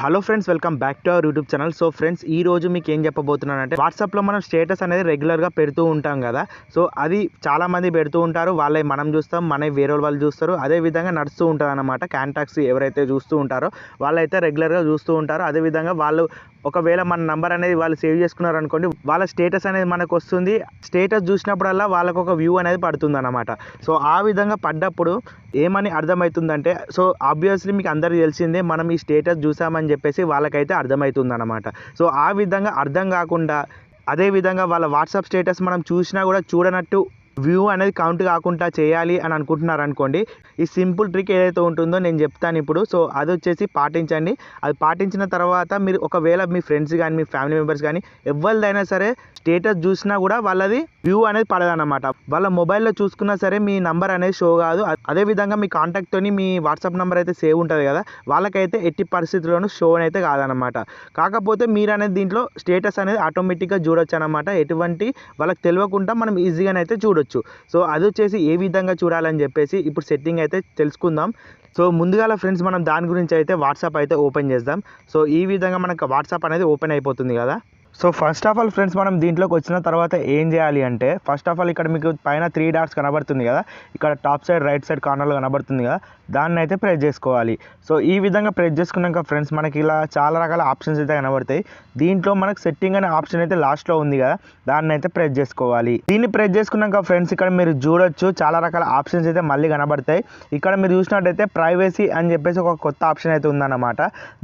Hello friends, welcome back to our YouTube channel. So friends, ఈ రోజు మీకు ఏం చెప్పబోతున్నానంటే వాట్సాప్లో మనం స్టేటస్ అనేది రెగ్యులర్గా పెడుతూ ఉంటాం కదా. సో అది చాలామంది పెడుతూ ఉంటారు. వాళ్ళే మనం చూస్తాం, మన వేరే వాళ్ళు చూస్తారు. అదేవిధంగా నడుస్తూ ఉంటుంది అన్నమాట. కాంటాక్ట్స్ ఎవరైతే చూస్తూ ఉంటారో వాళ్ళైతే రెగ్యులర్గా చూస్తూ ఉంటారు. అదేవిధంగా వాళ్ళు ఒకవేళ మన నంబర్ అనేది వాళ్ళు సేవ్ చేసుకున్నారు అనుకోండి, వాళ్ళ స్టేటస్ అనేది మనకు వస్తుంది. స్టేటస్ చూసినప్పుడల్లా వాళ్ళకు ఒక వ్యూ అనేది పడుతుంది అన్నమాట. సో ఆ విధంగా పడ్డప్పుడు ఏమని అర్థమవుతుందంటే, సో ఆబ్వియస్లీ మీకు అందరికీ తెలిసిందే, మనం ఈ స్టేటస్ చూసామని చెప్పేసి వాళ్ళకైతే అర్థమవుతుంది అన్నమాట. సో ఆ విధంగా అర్థం కాకుండా, అదేవిధంగా వాళ్ళ వాట్సాప్ స్టేటస్ మనం చూసినా కూడా చూడనట్టు వ్యూ అనేది కౌంట్ కాకుండా చేయాలి అని అనుకుంటున్నారు అనుకోండి, ఈ సింపుల్ ట్రిక్ ఏదైతే ఉంటుందో నేను చెప్తాను ఇప్పుడు. సో అది వచ్చేసి పాటించండి. అది పాటించిన తర్వాత మీరు ఒకవేళ మీ ఫ్రెండ్స్ కానీ మీ ఫ్యామిలీ మెంబర్స్ కానీ ఎవరిదైనా సరే స్టేటస్ చూసినా కూడా వాళ్ళది వ్యూ అనేది పడదన్నమాట. వాళ్ళ మొబైల్లో చూసుకున్నా సరే మీ నంబర్ అనేది షో కాదు. అదేవిధంగా మీ కాంటాక్ట్తోని మీ వాట్సాప్ నెంబర్ అయితే సేవ్ ఉంటుంది కదా, వాళ్ళకైతే ఎట్టి పరిస్థితుల్లోనూ షో అయితే కాదనమాట. కాకపోతే మీరు అనేది దీంట్లో స్టేటస్ అనేది ఆటోమేటిక్గా చూడొచ్చు అనమాట. ఎటువంటి వాళ్ళకి తెలియకుండా మనం ఈజీగానైతే చూడొచ్చు. సో అది వచ్చేసి ఏ విధంగా చూడాలని చెప్పేసి ఇప్పుడు సెట్టింగ్ అయితే తెలుసుకుందాం. సో ముందుగా ఫ్రెండ్స్, మనం దాని గురించి అయితే వాట్సాప్ అయితే ఓపెన్ చేద్దాం. సో ఈ విధంగా మనకు వాట్సాప్ అనేది ఓపెన్ అయిపోతుంది కదా. So first of all friends, మనం దీంట్లోకి వచ్చిన తర్వాత ఏం చేయాలి అంటే, ఫస్ట్ ఆఫ్ ఆల్ ఇక్కడ మీకు పైన 3 డాట్స్ కనబడుతుంది కదా, ఇక్కడ టాప్ సైడ్ రైట్ సైడ్ కార్నర్లో కనబడుతుంది కదా, దాన్ని అయితే ప్రెస్ చేసుకోవాలి. సో ఈ విధంగా ప్రెస్ చేసుకున్నాక ఫ్రెండ్స్, మనకి ఇలా చాలా రకాల ఆప్షన్స్ అయితే కనబడతాయి. దీంట్లో మనకు సెట్టింగ్ అనే ఆప్షన్ అయితే లాస్ట్లో ఉంది కదా, దాన్ని అయితే ప్రెస్ చేసుకోవాలి. దీన్ని ప్రెస్ చేసుకున్నాక ఫ్రెండ్స్, ఇక్కడ మీరు చూడొచ్చు చాలా రకాల ఆప్షన్స్ అయితే మళ్ళీ కనబడతాయి. ఇక్కడ మీరు చూసినట్టయితే ప్రైవసీ అని చెప్పేసి ఒక కొత్త ఆప్షన్ అయితే ఉందన్నమాట.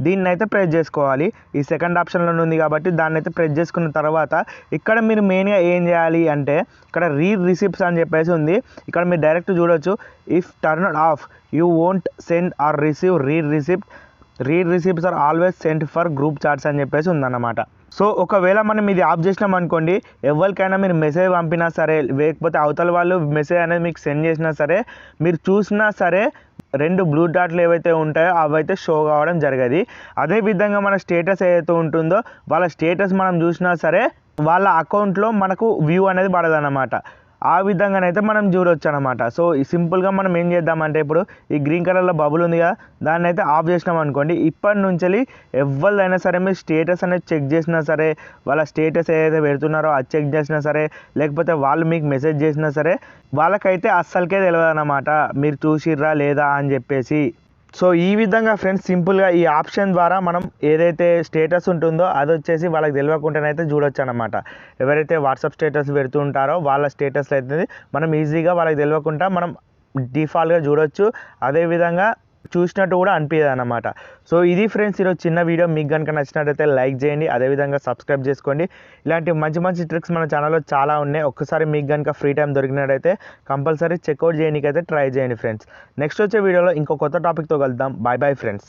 దీన్ని అయితే ప్రెస్ చేసుకోవాలి. ఈ సెకండ్ ఆప్షన్లో ఉంది కాబట్టి దాన్ని అయితే ప్రెస్ చేసుకున్న తర్వాత ఇక్కడ మీరు మెయిన్గా ఏం చేయాలి అంటే, ఇక్కడ రీడ్ రిసిప్ట్స్ అని చెప్పేసి ఉంది. ఇక్కడ మీరు డైరెక్ట్ చూడొచ్చు, if turn off you won't send or receive read receipts are always sent for group chats అని చెప్పేసి ఉందన్నమాట. సో ఒకవేళ మనం ఇది ఆఫ్ చేసినాం అనుకోండి, ఎవరికైనా మీరు మెసేజ్ పంపినా సరే, లేకపోతే అవతల వాళ్ళు మెసేజ్ అనేది మీకు సెండ్ చేసినా సరే, మీరు చూసినా సరే 2 బ్లూ డాట్లు ఏవైతే ఉంటాయో అవైతే షో కావడం జరగదు. అదేవిధంగా మన స్టేటస్ ఏదైతే ఉంటుందో వాళ్ళ స్టేటస్ మనం చూసినా సరే వాళ్ళ అకౌంట్లో మనకు వ్యూ అనేది పడదన్నమాట. ఆ విధంగానైతే మనం చూడొచ్చు అనమాట. సో సింపుల్గా మనం ఏం చేద్దామంటే, ఇప్పుడు ఈ గ్రీన్ కలర్లో బబుల్ ఉంది కదా, దాన్ని అయితే ఆఫ్ చేసినాం అనుకోండి, ఇప్పటి నుంచి ఎవరిదైనా సరే మీరు స్టేటస్ అనేది చెక్ చేసినా సరే, వాళ్ళ స్టేటస్ ఏదైతే పెడుతున్నారో అది చెక్ చేసినా సరే, లేకపోతే వాళ్ళు మీకు మెసేజ్ చేసినా సరే, వాళ్ళకైతే అస్సలకే తెలియదు అన్నమాట మీరు చూసిర్రా లేదా అని చెప్పేసి. సో ఈ విధంగా ఫ్రెండ్స్, సింపుల్గా ఈ ఆప్షన్ ద్వారా మనం ఏదైతే స్టేటస్ ఉంటుందో అది వచ్చేసి వాళ్ళకి తెలియకుండానైతే చూడొచ్చు అనమాట. ఎవరైతే వాట్సాప్ స్టేటస్ పెడుతూ ఉంటారో వాళ్ళ స్టేటస్ అయితే మనం ఈజీగా వాళ్ళకి తెలియకుండా మనం డిఫాల్ట్గా చూడొచ్చు. అదేవిధంగా చూసినట్టు కూడా అనిపించదు అనమాట. సో ఇది ఫ్రెండ్స్ ఈరోజు చిన్న వీడియో. మీకు కనుక నచ్చినట్టయితే లైక్ చేయండి, అదేవిధంగా సబ్స్క్రైబ్ చేసుకోండి. ఇలాంటి మంచి మంచి ట్రిక్స్ మన ఛానల్లో చాలా ఉన్నాయి. ఒక్కసారి మీకు కనుక ఫ్రీ టైం దొరికినట్టయితే కంపల్సరీ చెక్అవుట్ చేయడానికైతే ట్రై చేయండి ఫ్రెండ్స్. నెక్స్ట్ వచ్చే వీడియోలో ఇంకో కొత్త టాపిక్తో కలుద్దాం. Bye bye friends.